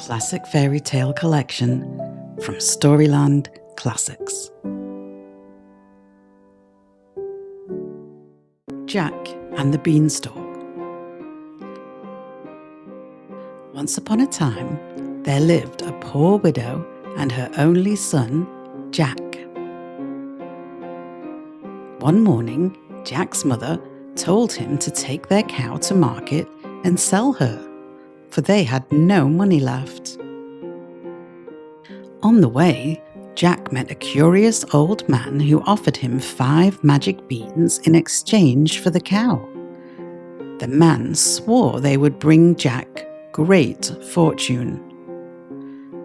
classic fairy tale collection from Storyland Classics. Jack and the Beanstalk. Once upon a time, there lived a poor widow and her only son, Jack. One morning, Jack's mother told him to take their cow to market and sell her, for they had no money left. On the way, Jack met a curious old man who offered him 5 magic beans in exchange for the cow. The man swore they would bring Jack great fortune.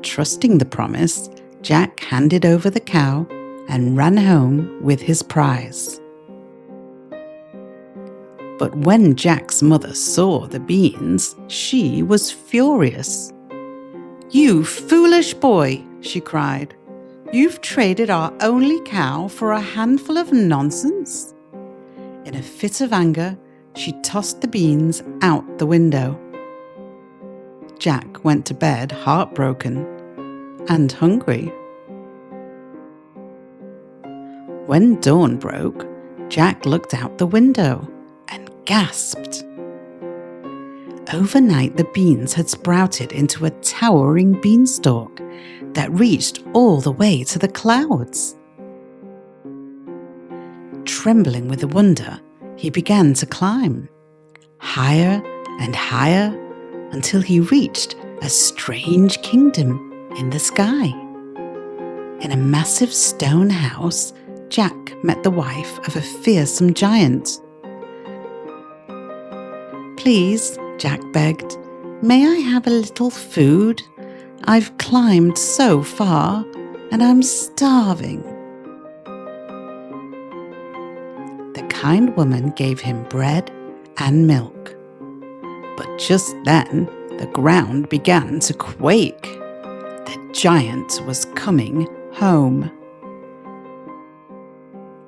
Trusting the promise, Jack handed over the cow and ran home with his prize. But when Jack's mother saw the beans, she was furious. "You foolish boy," she cried. "You've traded our only cow for a handful of nonsense." In a fit of anger, she tossed the beans out the window. Jack went to bed heartbroken and hungry. When dawn broke, Jack looked out the window and gasped. Overnight, the beans had sprouted into a towering beanstalk that reached all the way to the clouds. Trembling with wonder, he began to climb, higher and higher, until he reached a strange kingdom in the sky. In a massive stone house, Jack met the wife of a fearsome giant. "Please," Jack begged, "may I have a little food? I've climbed so far and I'm starving." The kind woman gave him bread and milk. But just then, the ground began to quake. The giant was coming home.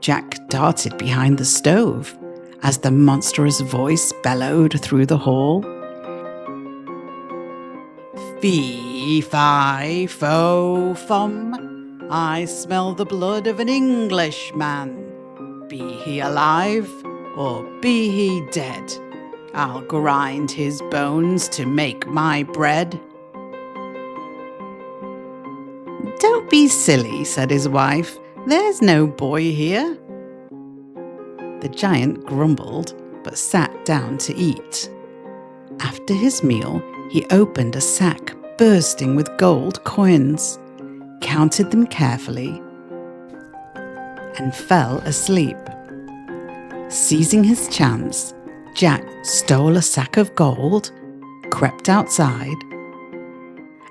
Jack darted behind the stove as the monstrous voice bellowed through the hall. "Fee, fi, fo, fum, I smell the blood of an Englishman. Be he alive or be he dead, I'll grind his bones to make my bread." "Don't be silly," said his wife. "There's no boy here." The giant grumbled, but sat down to eat. After his meal, he opened a sack bursting with gold coins, counted them carefully, and fell asleep. Seizing his chance, Jack stole a sack of gold, crept outside,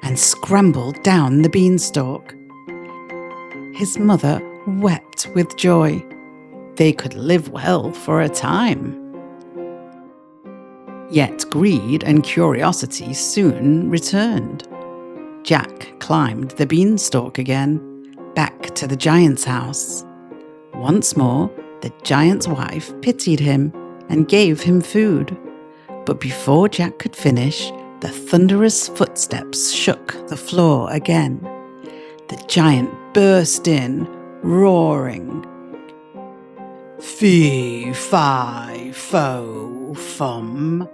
and scrambled down the beanstalk. His mother wept with joy. They could live well for a time. Yet greed and curiosity soon returned. Jack climbed the beanstalk again, back to the giant's house. Once more, the giant's wife pitied him and gave him food. But before Jack could finish, the thunderous footsteps shook the floor again. The giant burst in, roaring. "Fee, fi, fo, fum.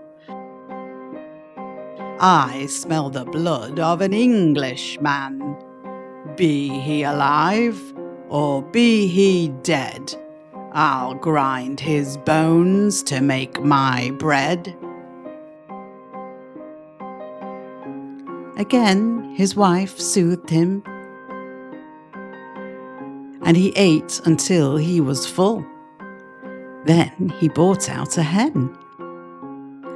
I smell the blood of an Englishman. Be he alive or be he dead, I'll grind his bones to make my bread." Again, his wife soothed him, and he ate until he was full. Then he brought out a hen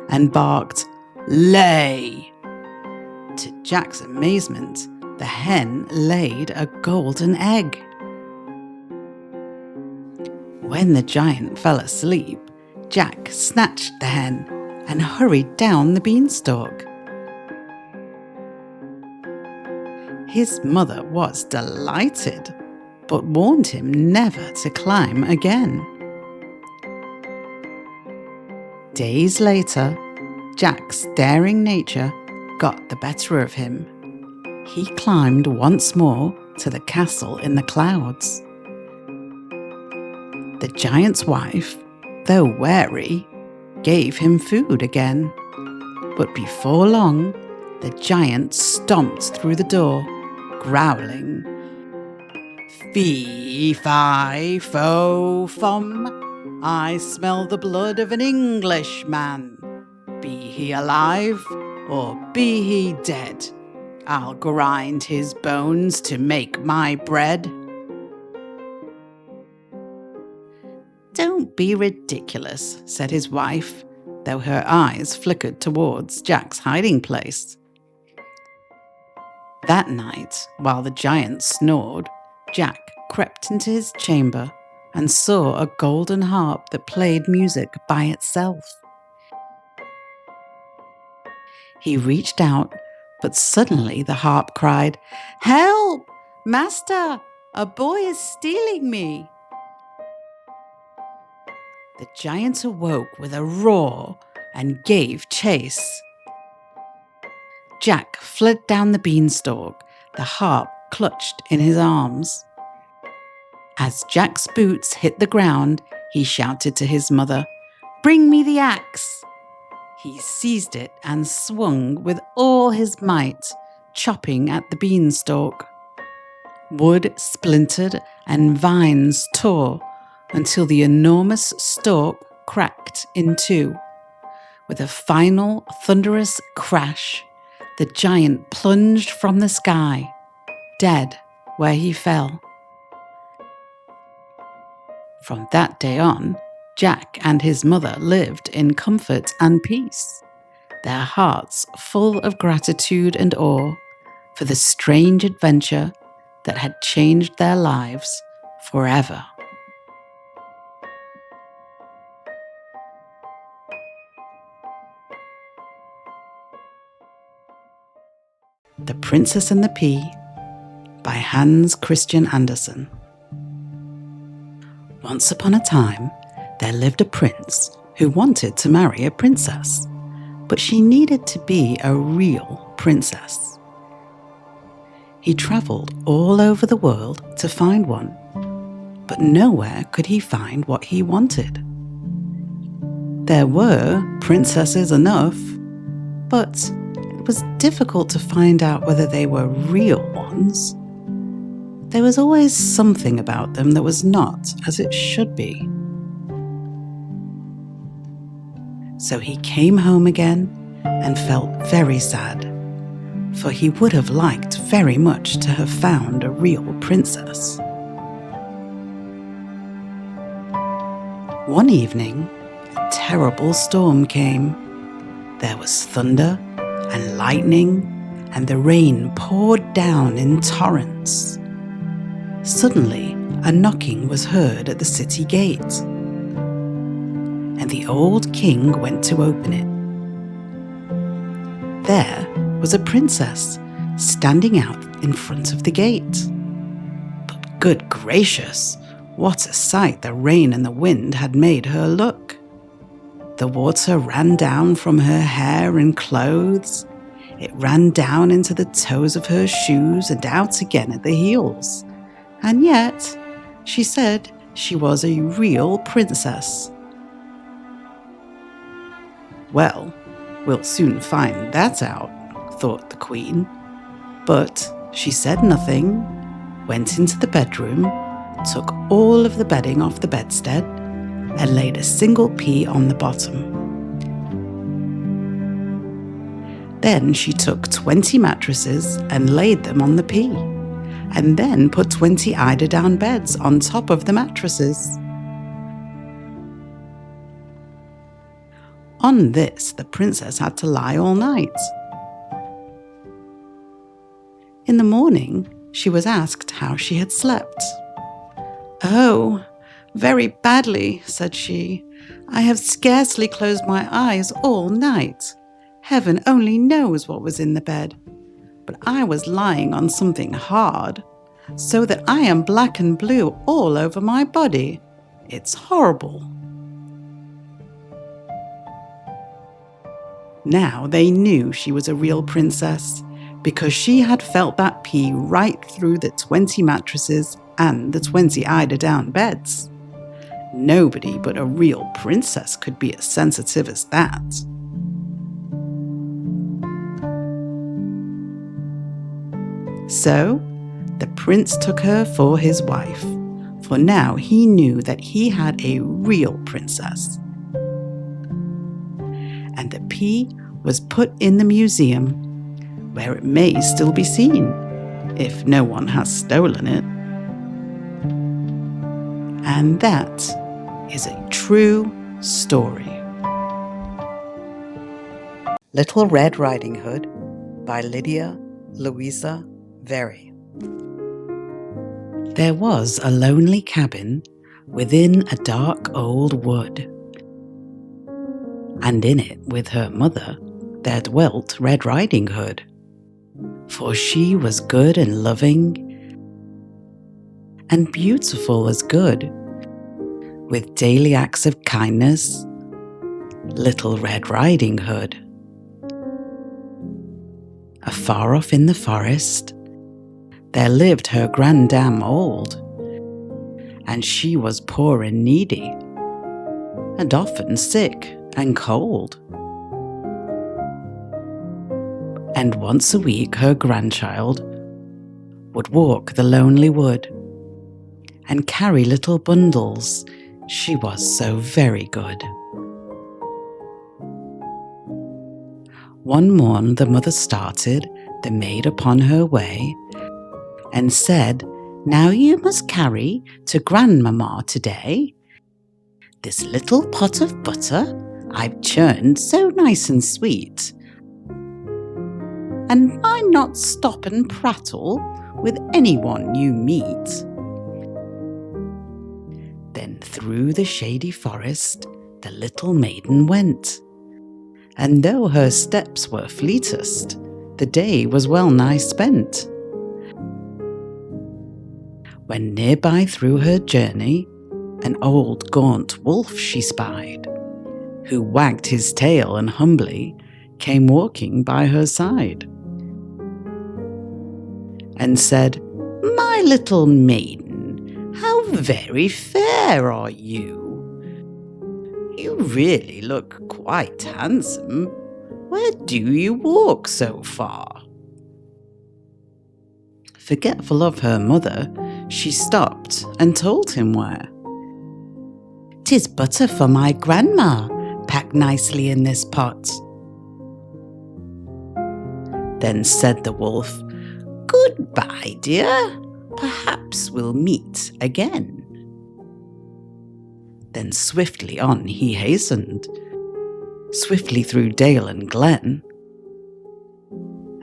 and barked, "Lay!" To Jack's amazement, the hen laid a golden egg. When the giant fell asleep, Jack snatched the hen and hurried down the beanstalk. His mother was delighted, but warned him never to climb again. Days later, Jack's daring nature got the better of him he climbed once more to the castle in the clouds. The giant's wife, though wary, gave him food again. But before long, the giant stomped through the door, growling, "Fee, fi, fo, fum, I smell the blood of an Englishman. Be he alive or be he dead, I'll grind his bones to make my bread." "Don't be ridiculous," said his wife, though her eyes flickered towards Jack's hiding place. That night, while the giant snored, Jack crept into his chamber and saw a golden harp that played music by itself. He reached out, but suddenly the harp cried, "Help! Master! A boy is stealing me!" The giant awoke with a roar and gave chase. Jack fled down the beanstalk, the harp clutched in his arms. As Jack's boots hit the ground, he shouted to his mother, "Bring me the axe!" He seized it and swung with all his might, chopping at the beanstalk. Wood splintered and vines tore until the enormous stalk cracked in two. With a final thunderous crash, the giant plunged from the sky, dead where he fell. From that day on, Jack and his mother lived in comfort and peace, their hearts full of gratitude and awe for the strange adventure that had changed their lives forever. The Princess and the Pea by Hans Christian Andersen. Once upon a time, there lived a prince who wanted to marry a princess, but she needed to be a real princess. He travelled all over the world to find one, but nowhere could he find what he wanted. There were princesses enough, but it was difficult to find out whether they were real ones. There was always something about them that was not as it should be. So he came home again and felt very sad, for he would have liked very much to have found a real princess. One evening, a terrible storm came. There was thunder and lightning, and the rain poured down in torrents. Suddenly, a knocking was heard at the city gate, and the old king went to open it. There was a princess standing out in front of the gate. But good gracious, what a sight the rain and the wind had made her look. The water ran down from her hair and clothes. It ran down into the toes of her shoes and out again at the heels. And yet, she said she was a real princess. Well, we'll soon find that out, thought the queen. But she said nothing, went into the bedroom, took all of the bedding off the bedstead, and laid a single pea on the bottom. Then she took 20 mattresses and laid them on the pea, and then put 20 eider-down beds on top of the mattresses. On this, the princess had to lie all night. In the morning, she was asked how she had slept. "Oh, very badly," said she. "I have scarcely closed my eyes all night. Heaven only knows what was in the bed. But I was lying on something hard, so that I am black and blue all over my body. It's horrible." Now they knew she was a real princess. because she had felt that pea right through the 20 mattresses and the 20 eider-down beds. Nobody but a real princess could be as sensitive as that. So, the prince took her for his wife, for now he knew that he had a real princess. And the pea was put in the museum, where it may still be seen, if no one has stolen it. And that is a true story. Little Red Riding Hood by Lydia Louisa Very. There was a lonely cabin within a dark old wood, and in it with her mother there dwelt Red Riding Hood, for she was good and loving, and beautiful as good, with daily acts of kindness, Little Red Riding Hood. Afar off in the forest, there lived her grandam old, and she was poor and needy, and often sick and cold. And once a week her grandchild would walk the lonely wood and carry little bundles, she was so very good. One morn the mother started the maid upon her way, and said, "Now you must carry to Grandmamma today this little pot of butter I've churned so nice and sweet. And mind not stop and prattle with anyone you meet." Then through the shady forest the little maiden went, and though her steps were fleetest, the day was well nigh spent. When nearby through her journey an old gaunt wolf she spied, who wagged his tail and humbly came walking by her side, and said, "My little maiden, how very fair are you! You really look quite handsome. Where do you walk so far?" Forgetful of her mother, she stopped and told him where. "'Tis butter for my grandma, packed nicely in this pot." Then said the wolf, "Goodbye, dear. Perhaps we'll meet again." Then swiftly on he hastened, swiftly through dale and glen,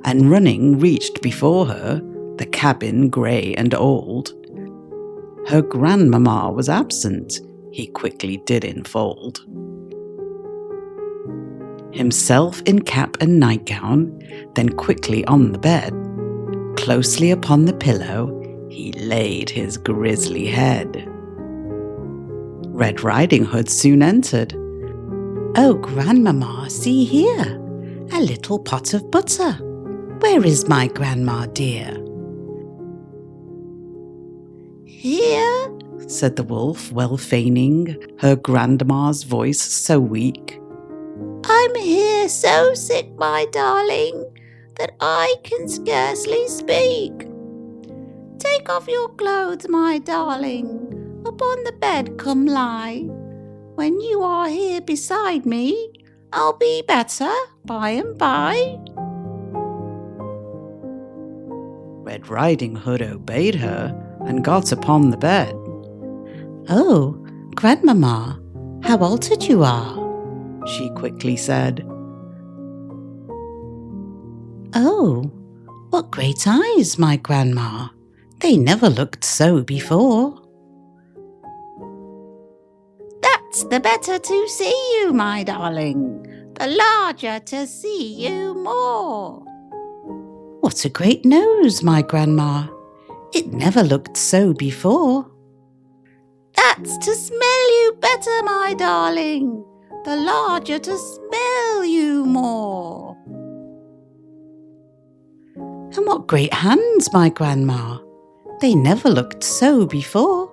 and running reached before her the cabin grey and old. Her grandmamma was absent, he quickly did enfold. Himself in cap and nightgown, then quickly on the bed, closely upon the pillow he laid his grisly head. Red Riding Hood soon entered. "Oh, Grandmamma, see here, a little pot of butter. Where is my grandma dear?" "Here," said the wolf, well feigning her grandma's voice so weak. "I'm here so sick, my darling, that I can scarcely speak. Take off your clothes, my darling, upon the bed come lie. When you are here beside me, I'll be better by and by." Red Riding Hood obeyed her and got upon the bed. "Oh, Grandmamma, how altered you are," she quickly said. "Oh, what great eyes, my grandma. They never looked so before." "That's the better to see you, my darling, the larger to see you more." "What a great nose, my grandma. It never looked so before." "That's to smell you better, my darling, the larger to smell you more." And what great hands, my grandma! They never looked so before.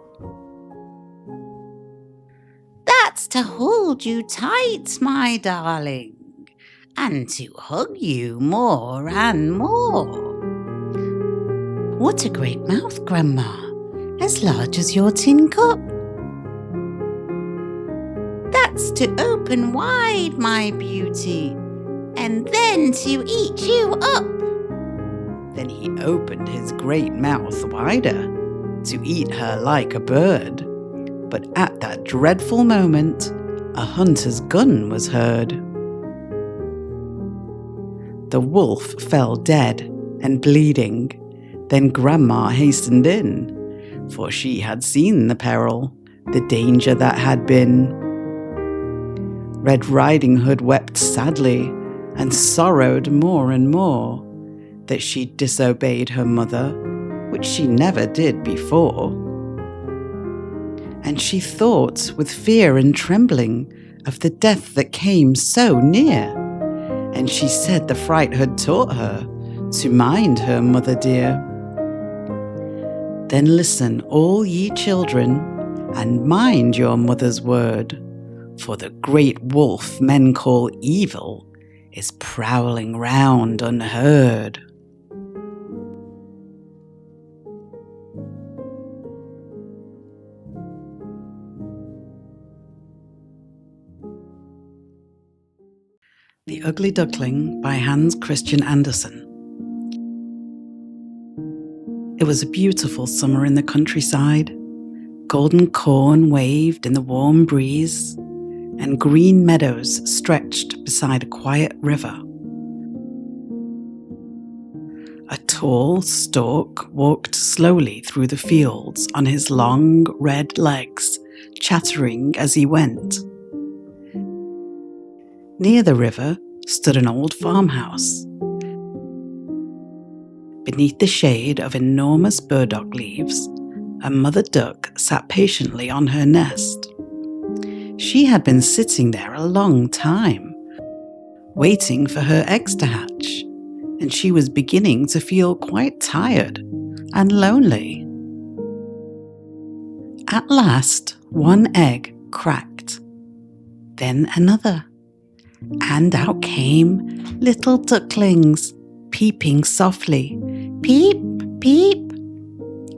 That's to hold you tight, my darling, and to hug you more and more. What a great mouth, Grandma, as large as your tin cup. That's to open wide, my beauty, and then to eat you up. Then he opened his great mouth wider to eat her like a bird. But at that dreadful moment, a hunter's gun was heard. The wolf fell dead and bleeding. Then Grandma hastened in, for she had seen the peril, the danger that had been. Red Riding Hood wept sadly and sorrowed more and more that she disobeyed her mother, which she never did before. And she thought with fear and trembling of the death that came so near. And she said the fright had taught her to mind her mother dear. Then listen, all ye children, and mind your mother's word, for the great wolf men call evil is prowling round unheard. The Ugly Duckling by Hans Christian Andersen. It was a beautiful summer in the countryside. Golden corn waved in the warm breeze, and green meadows stretched beside a quiet river. A tall stork walked slowly through the fields on his long red legs, chattering as he went. Near the river stood an old farmhouse. Beneath the shade of enormous burdock leaves, a mother duck sat patiently on her nest. She had been sitting there a long time, waiting for her eggs to hatch, and she was beginning to feel quite tired and lonely. At last, one egg cracked, then another, and out came little ducklings, peeping softly. Peep, peep.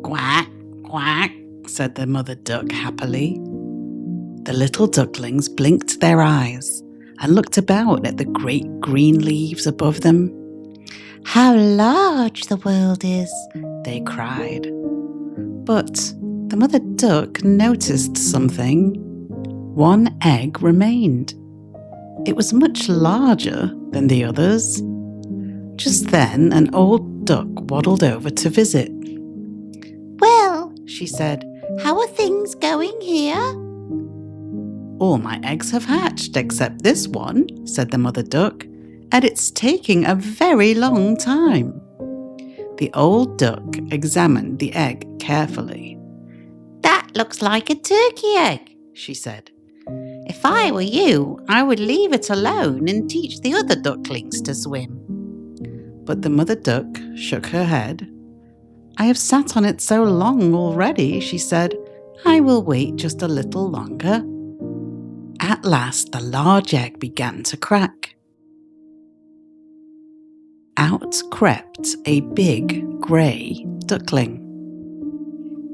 Quack, quack, said the mother duck happily. The little ducklings blinked their eyes and looked about at the great green leaves above them. How large the world is, they cried. But the mother duck noticed something. One egg remained. It was much larger than the others. Just then, an old duck waddled over to visit. Well, she said, how are things going here? All my eggs have hatched except this one, said the mother duck, and it's taking a very long time. The old duck examined the egg carefully. That looks like a turkey egg, she said. If I were you, I would leave it alone and teach the other ducklings to swim. But the mother duck shook her head. I have sat on it so long already, she said. I will wait just a little longer. At last, the large egg began to crack. Out crept a big grey duckling.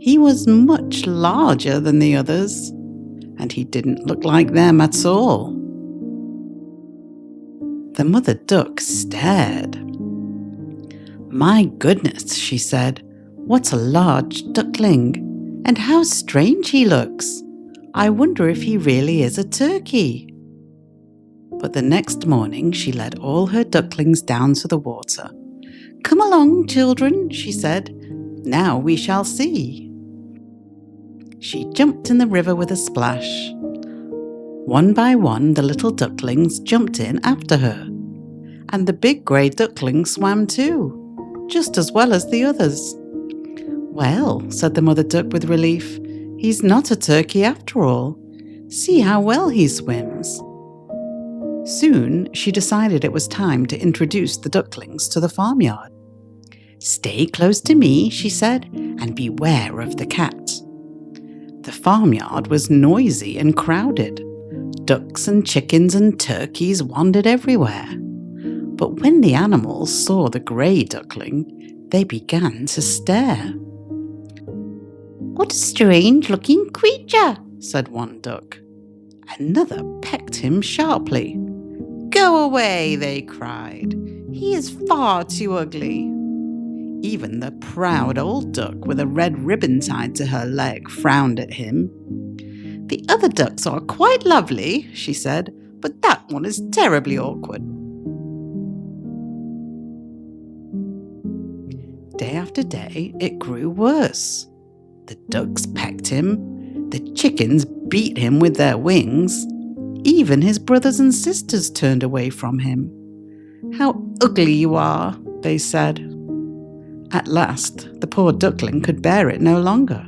He was much larger than the others, and he didn't look like them at all. The mother duck stared. My goodness, she said, what a large duckling, and how strange he looks. I wonder if he really is a turkey. But the next morning she led all her ducklings down to the water. Come along, children, she said. Now we shall see. She jumped in the river with a splash. One by one, the little ducklings jumped in after her, and the big grey duckling swam too, just as well as the others. Well, said the mother duck with relief, he's not a turkey after all. See how well he swims. Soon she decided it was time to introduce the ducklings to the farmyard. "Stay close to me," she said, "and beware of the cat." The farmyard was noisy and crowded. Ducks and chickens and turkeys wandered everywhere. But when the animals saw the grey duckling, they began to stare. "What a strange-looking creature," said one duck. Another pecked him sharply. "Go away," they cried. "He is far too ugly." Even the proud old duck with a red ribbon tied to her leg frowned at him. "The other ducks are quite lovely," she said, "but that one is terribly awkward." Day after day, it grew worse. The ducks pecked him, the chickens beat him with their wings, even his brothers and sisters turned away from him. "How ugly you are," they said. At last, the poor duckling could bear it no longer.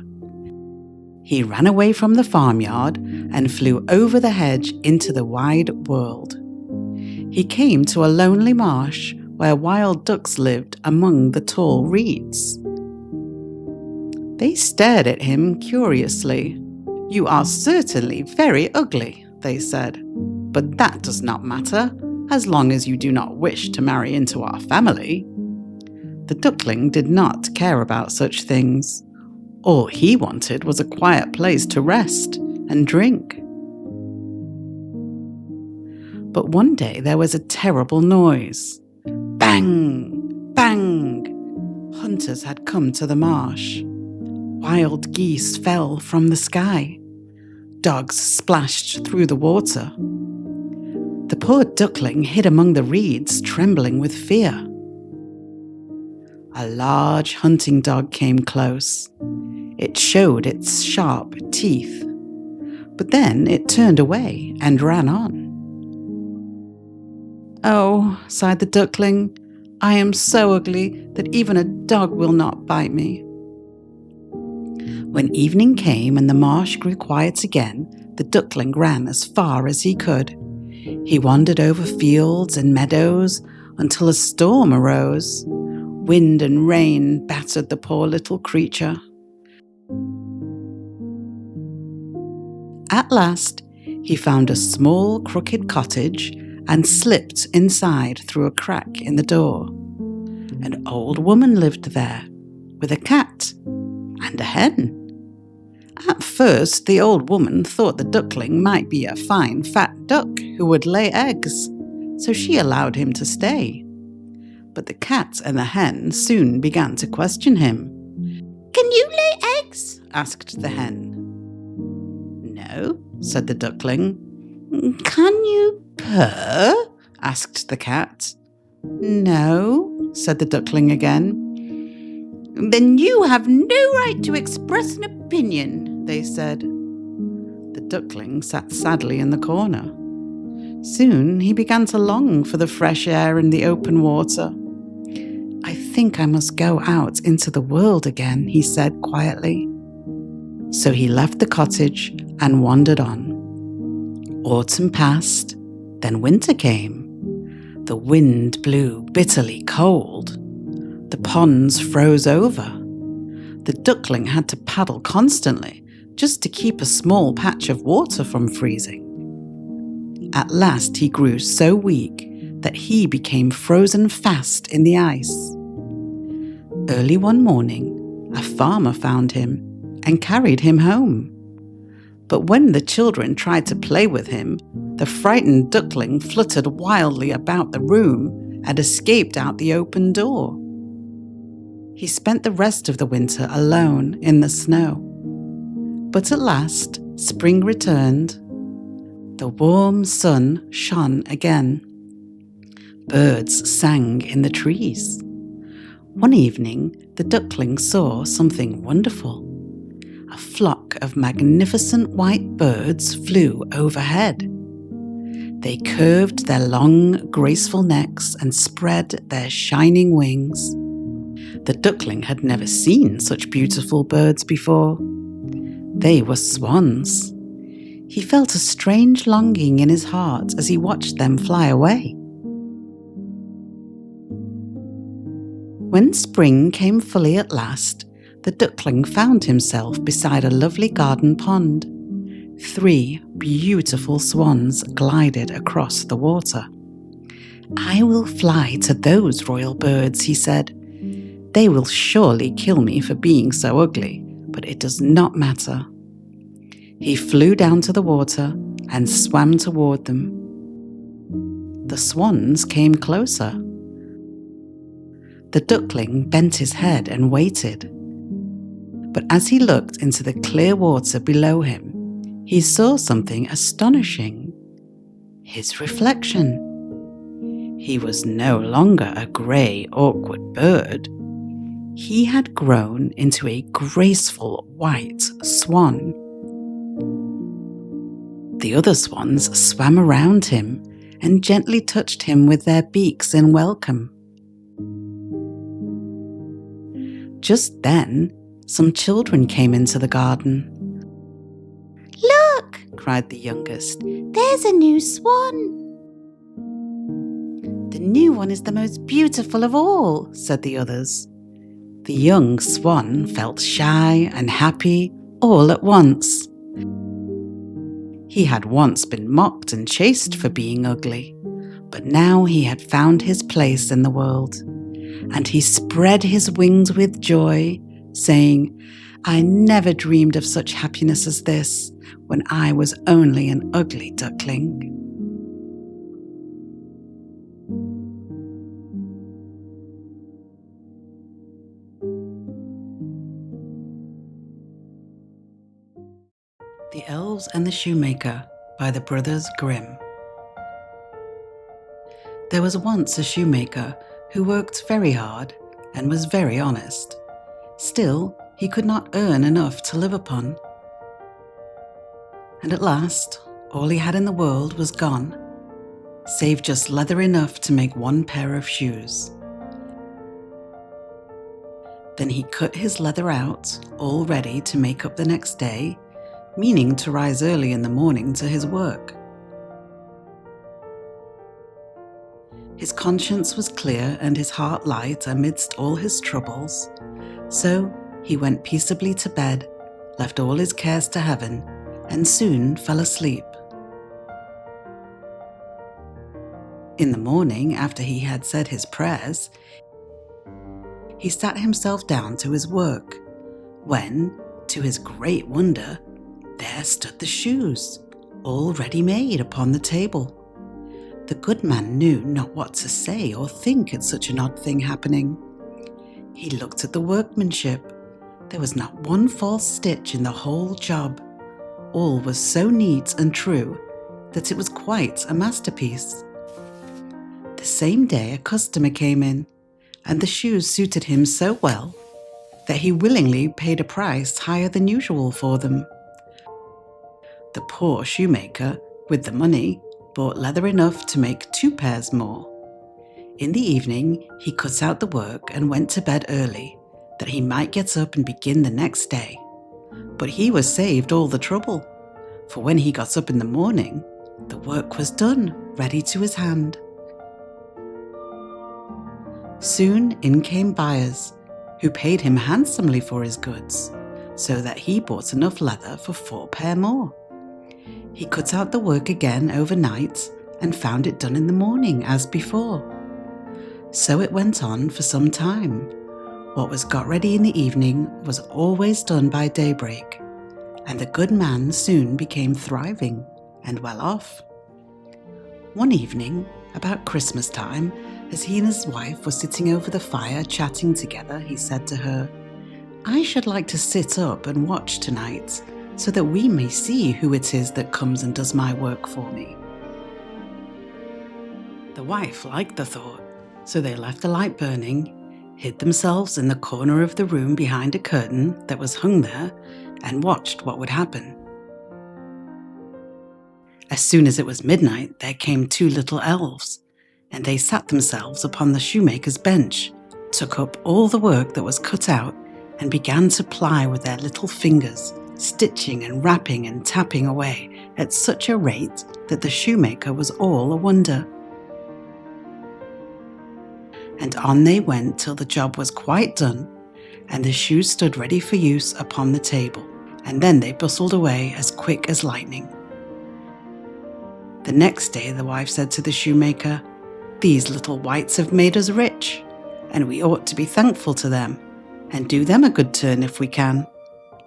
He ran away from the farmyard and flew over the hedge into the wide world. He came to a lonely marsh where wild ducks lived among the tall reeds. They stared at him curiously. "You are certainly very ugly," they said, "but that does not matter, as long as you do not wish to marry into our family." The duckling did not care about such things. All he wanted was a quiet place to rest and drink. But one day there was a terrible noise. Bang! Bang! Hunters had come to the marsh. Wild geese fell from the sky. Dogs splashed through the water. The poor duckling hid among the reeds, trembling with fear. A large hunting dog came close. It showed its sharp teeth. But then it turned away and ran on. "Oh," sighed the duckling, "I am so ugly that even a dog will not bite me." When evening came and the marsh grew quiet again, the duckling ran as far as he could. He wandered over fields and meadows until a storm arose. Wind and rain battered the poor little creature. At last, he found a small, crooked cottage and slipped inside through a crack in the door. An old woman lived there, with a cat and a hen. At first, the old woman thought the duckling might be a fine, fat duck who would lay eggs, so she allowed him to stay. But the cat and the hen soon began to question him. "Can you lay eggs?" asked the hen. "No," said the duckling. "Can you purr?" asked the cat. "No," said the duckling again. "Then you have no right to express an opinion," they said. The duckling sat sadly in the corner. Soon he began to long for the fresh air and the open water. "I think I must go out into the world again," he said quietly. So he left the cottage and wandered on. Autumn passed, then winter came. The wind blew bitterly cold. The ponds froze over. The duckling had to paddle constantly just to keep a small patch of water from freezing. At last he grew so weak that he became frozen fast in the ice. Early one morning, a farmer found him and carried him home. But when the children tried to play with him, the frightened duckling fluttered wildly about the room and escaped out the open door. He spent the rest of the winter alone in the snow. But at last, spring returned. The warm sun shone again. Birds sang in the trees. One evening, the duckling saw something wonderful. A flock of magnificent white birds flew overhead. They curved their long, graceful necks and spread their shining wings. The duckling had never seen such beautiful birds before. They were swans. He felt a strange longing in his heart as he watched them fly away. When spring came fully at last, the duckling found himself beside a lovely garden pond. 3 beautiful swans glided across the water. "I will fly to those royal birds," he said. "They will surely kill me for being so ugly, but it does not matter." He flew down to the water and swam toward them. The swans came closer. The duckling bent his head and waited. But as he looked into the clear water below him, he saw something astonishing. His reflection. He was no longer a grey, awkward bird. He had grown into a graceful white swan. The other swans swam around him and gently touched him with their beaks in welcome. Just then, some children came into the garden. "Look!" cried the youngest. "There's a new swan." "The new one is the most beautiful of all," said the others. The young swan felt shy and happy all at once. He had once been mocked and chased for being ugly, but now he had found his place in the world, and he spread his wings with joy, saying, "I never dreamed of such happiness as this when I was only an ugly duckling." The Elves and the Shoemaker by the Brothers Grimm. There was once a shoemaker who worked very hard and was very honest. Still, he could not earn enough to live upon. And at last, all he had in the world was gone, save just leather enough to make 1 pair of shoes. Then he cut his leather out, all ready to make up the next day, meaning to rise early in the morning to his work. His conscience was clear and his heart light amidst all his troubles. So he went peaceably to bed, left all his cares to heaven, and soon fell asleep. In the morning, after he had said his prayers, he sat himself down to his work, when, to his great wonder, there stood the shoes, all ready-made upon the table. The good man knew not what to say or think at such an odd thing happening. He looked at the workmanship. There was not 1 false stitch in the whole job. All was so neat and true that it was quite a masterpiece. The same day a customer came in, and the shoes suited him so well that he willingly paid a price higher than usual for them. The poor shoemaker, with the money, bought leather enough to make 2 pairs more. In the evening, he cut out the work and went to bed early, that he might get up and begin the next day. But he was saved all the trouble, for when he got up in the morning, the work was done, ready to his hand. Soon in came buyers, who paid him handsomely for his goods, so that he bought enough leather for 4 pair more. He cut out the work again overnight and found it done in the morning as before. So it went on for some time. What was got ready in the evening was always done by daybreak, and the good man soon became thriving and well off. One evening, about Christmas time, as he and his wife were sitting over the fire chatting together, he said to her, "I should like to sit up and watch tonight, so that we may see who it is that comes and does my work for me." The wife liked the thought, so they left the light burning, hid themselves in the corner of the room behind a curtain that was hung there, and watched what would happen. As soon as it was midnight, there came 2 little elves, and they sat themselves upon the shoemaker's bench, took up all the work that was cut out, and began to ply with their little fingers, stitching and rapping and tapping away at such a rate that the shoemaker was all a wonder. and on they went till the job was quite done, and the shoes stood ready for use upon the table, and then they bustled away as quick as lightning. The next day the wife said to the shoemaker, "These little wights have made us rich, and we ought to be thankful to them, and do them a good turn if we can.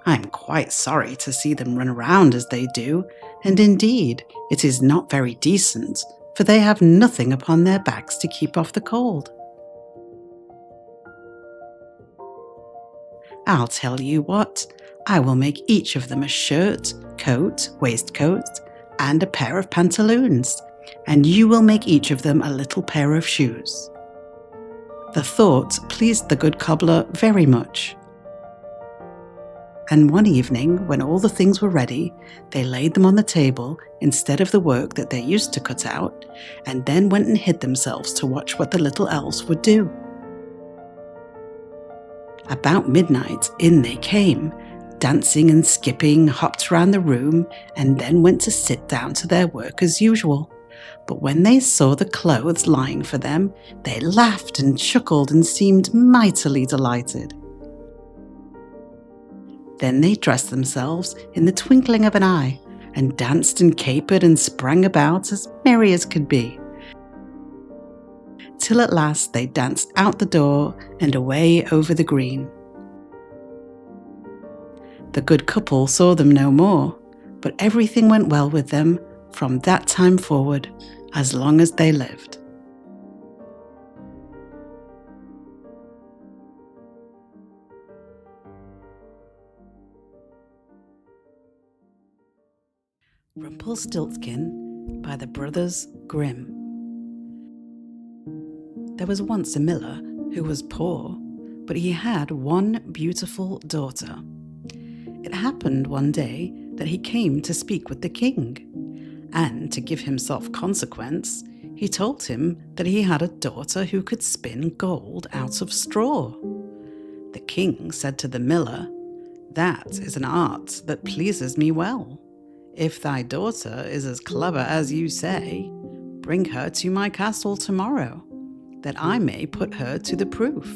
I am quite sorry to see them run around as they do, and indeed it is not very decent, for they have nothing upon their backs to keep off the cold. I'll tell you what, I will make each of them a shirt, coat, waistcoat, and a pair of pantaloons, and you will make each of them a little pair of shoes." The thought pleased the good cobbler very much. And one evening, when all the things were ready, they laid them on the table instead of the work that they used to cut out, and then went and hid themselves to watch what the little elves would do. About midnight, in they came, dancing and skipping, hopped round the room, and then went to sit down to their work as usual. But when they saw the clothes lying for them, they laughed and chuckled and seemed mightily delighted. Then they dressed themselves in the twinkling of an eye, and danced and capered and sprang about as merry as could be, till at last they danced out the door and away over the green. The good couple saw them no more, but everything went well with them from that time forward, as long as they lived. Rumpelstiltskin by the Brothers Grimm. There was once a miller who was poor, but he had one beautiful daughter. It happened one day that he came to speak with the king, and to give himself consequence, he told him that he had a daughter who could spin gold out of straw. The king said to the miller, "That is an art that pleases me well. If thy daughter is as clever as you say, bring her to my castle tomorrow, that I may put her to the proof."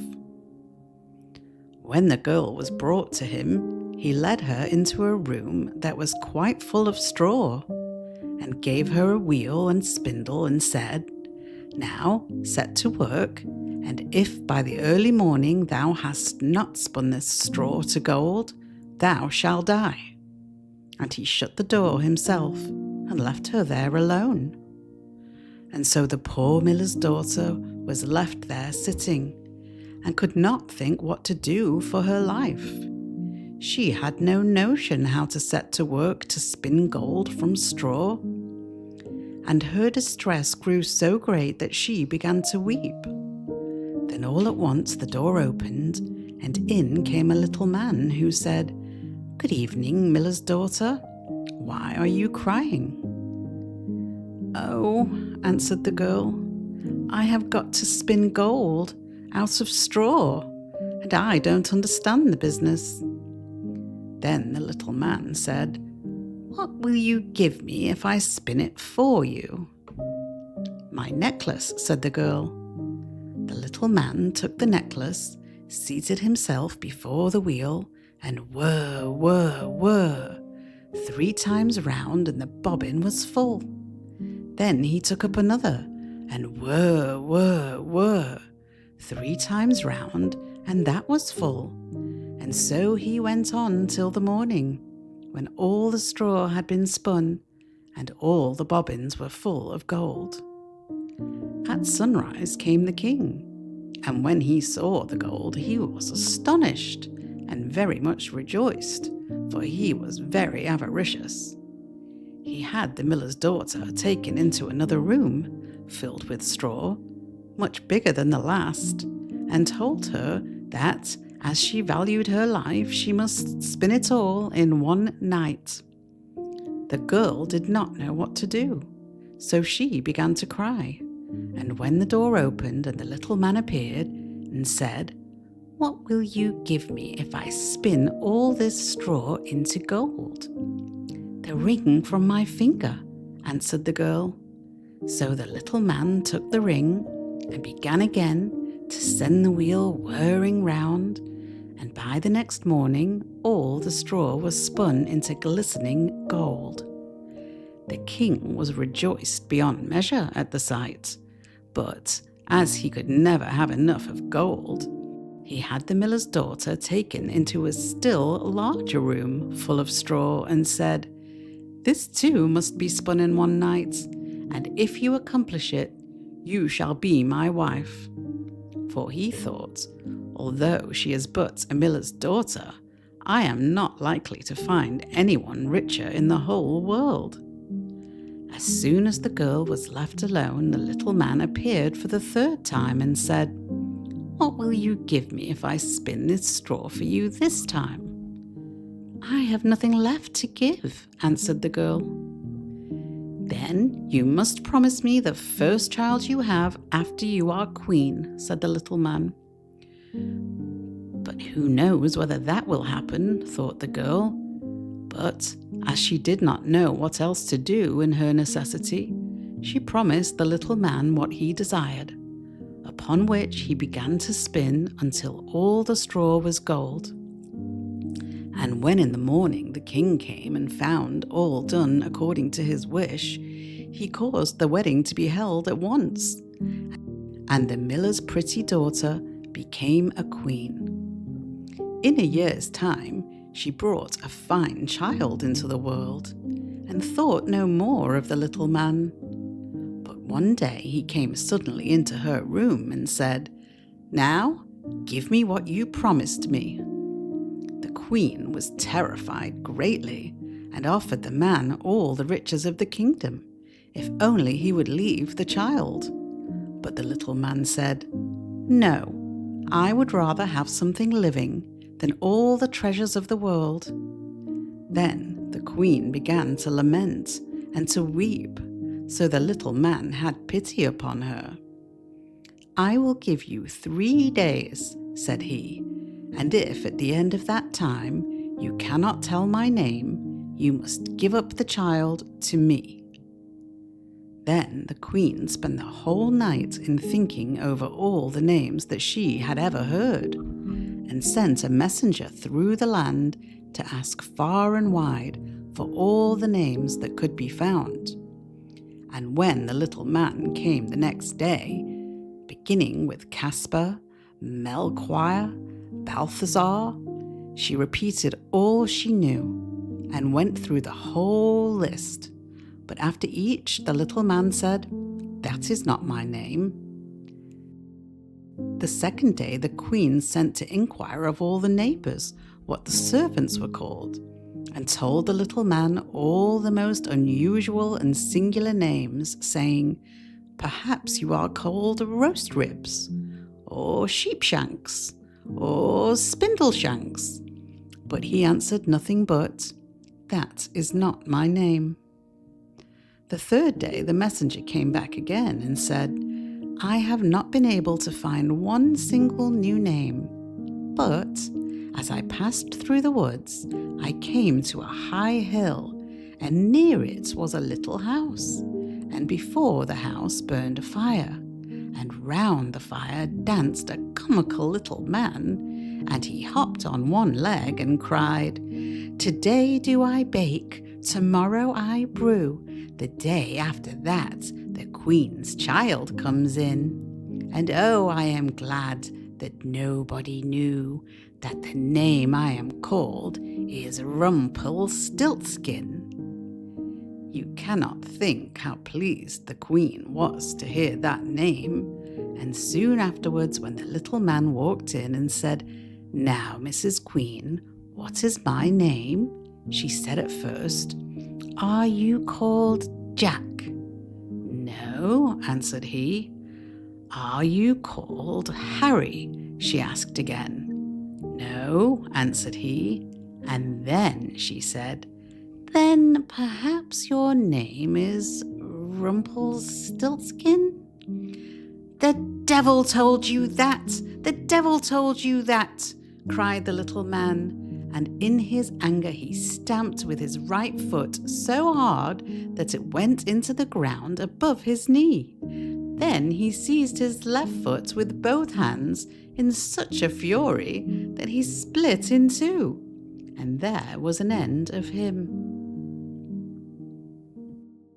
When the girl was brought to him, he led her into a room that was quite full of straw, and gave her a wheel and spindle, and said, "Now set to work, and if by the early morning thou hast not spun this straw to gold, thou shalt die." And he shut the door himself, and left her there alone. And so the poor miller's daughter was left there sitting, and could not think what to do for her life. She had no notion how to set to work to spin gold from straw. And her distress grew so great that she began to weep. Then all at once the door opened, and in came a little man who said, "Good evening, miller's daughter. Why are you crying?" "Oh," answered the girl, "I have got to spin gold out of straw, and I don't understand the business." Then the little man said, "What will you give me if I spin it for you?" "My necklace," said the girl. The little man took the necklace, seated himself before the wheel, and whir, whir, whir, 3 times round, and the bobbin was full. Then he took up another, and whir, whir, whir, 3 times round, and that was full. And so he went on till the morning, when all the straw had been spun, and all the bobbins were full of gold. At sunrise came the king, and when he saw the gold he was astonished, and very much rejoiced, for he was very avaricious. He had the miller's daughter taken into another room, filled with straw, much bigger than the last, and told her that, as she valued her life, she must spin it all in one night. The girl did not know what to do, so she began to cry. And when the door opened and the little man appeared and said, "What will you give me if I spin all this straw into gold?" "The ring from my finger," answered the girl. So the little man took the ring and began again to send the wheel whirring round, and by the next morning all the straw was spun into glistening gold. The king was rejoiced beyond measure at the sight, but as he could never have enough of gold, he had the miller's daughter taken into a still larger room full of straw and said, "This too must be spun in one night, and if you accomplish it, you shall be my wife." For he thought, although she is but a miller's daughter, I am not likely to find anyone richer in the whole world. As soon as the girl was left alone, the little man appeared for the third time and said, "What will you give me if I spin this straw for you this time?" "I have nothing left to give," answered the girl. "Then you must promise me the first child you have after you are queen," said the little man. "But who knows whether that will happen," thought the girl. But as she did not know what else to do in her necessity, she promised the little man what he desired, upon which he began to spin until all the straw was gold. And when in the morning the king came and found all done according to his wish, he caused the wedding to be held at once, and the miller's pretty daughter became a queen. In a year's time, she brought a fine child into the world, and thought no more of the little man. But one day he came suddenly into her room and said, "Now, give me what you promised me." The queen was terrified greatly, and offered the man all the riches of the kingdom, if only he would leave the child. But the little man said, "No, I would rather have something living than all the treasures of the world." Then the queen began to lament and to weep, so the little man had pity upon her. "I will give you 3 days," said he, "and if at the end of that time you cannot tell my name, you must give up the child to me." Then the queen spent the whole night in thinking over all the names that she had ever heard, and sent a messenger through the land to ask far and wide for all the names that could be found. And when the little man came the next day, beginning with Caspar, Melchior, Balthazar, she repeated all she knew and went through the whole list. But after each, the little man said, "That is not my name." The second day the queen sent to inquire of all the neighbours what the servants were called, and told the little man all the most unusual and singular names, saying, "Perhaps you are called roast ribs, or sheepshanks, or spindleshanks." But he answered nothing but, "That is not my name." The third day the messenger came back again and said, "I have not been able to find one single new name, but as I passed through the woods, I came to a high hill, and near it was a little house, and before the house burned a fire, and round the fire danced a comical little man, and he hopped on one leg and cried, 'Today do I bake, tomorrow I brew, the day after that the queen's child comes in. And oh, I am glad that nobody knew that the name I am called is Rumpelstiltskin.'" You cannot think how pleased the queen was to hear that name, and soon afterwards when the little man walked in and said, "Now, Mrs. Queen, what is my name?" she said at first, "Are you called Jack?" "No," answered he. "Are you called Harry?" she asked again. "No," answered he. And then she said, "Then perhaps your name is Rumpelstiltskin?" "The devil told you that! The devil told you that!" cried the little man, and in his anger he stamped with his right foot so hard that it went into the ground above his knee. Then he seized his left foot with both hands in such a fury that he split in two, and there was an end of him.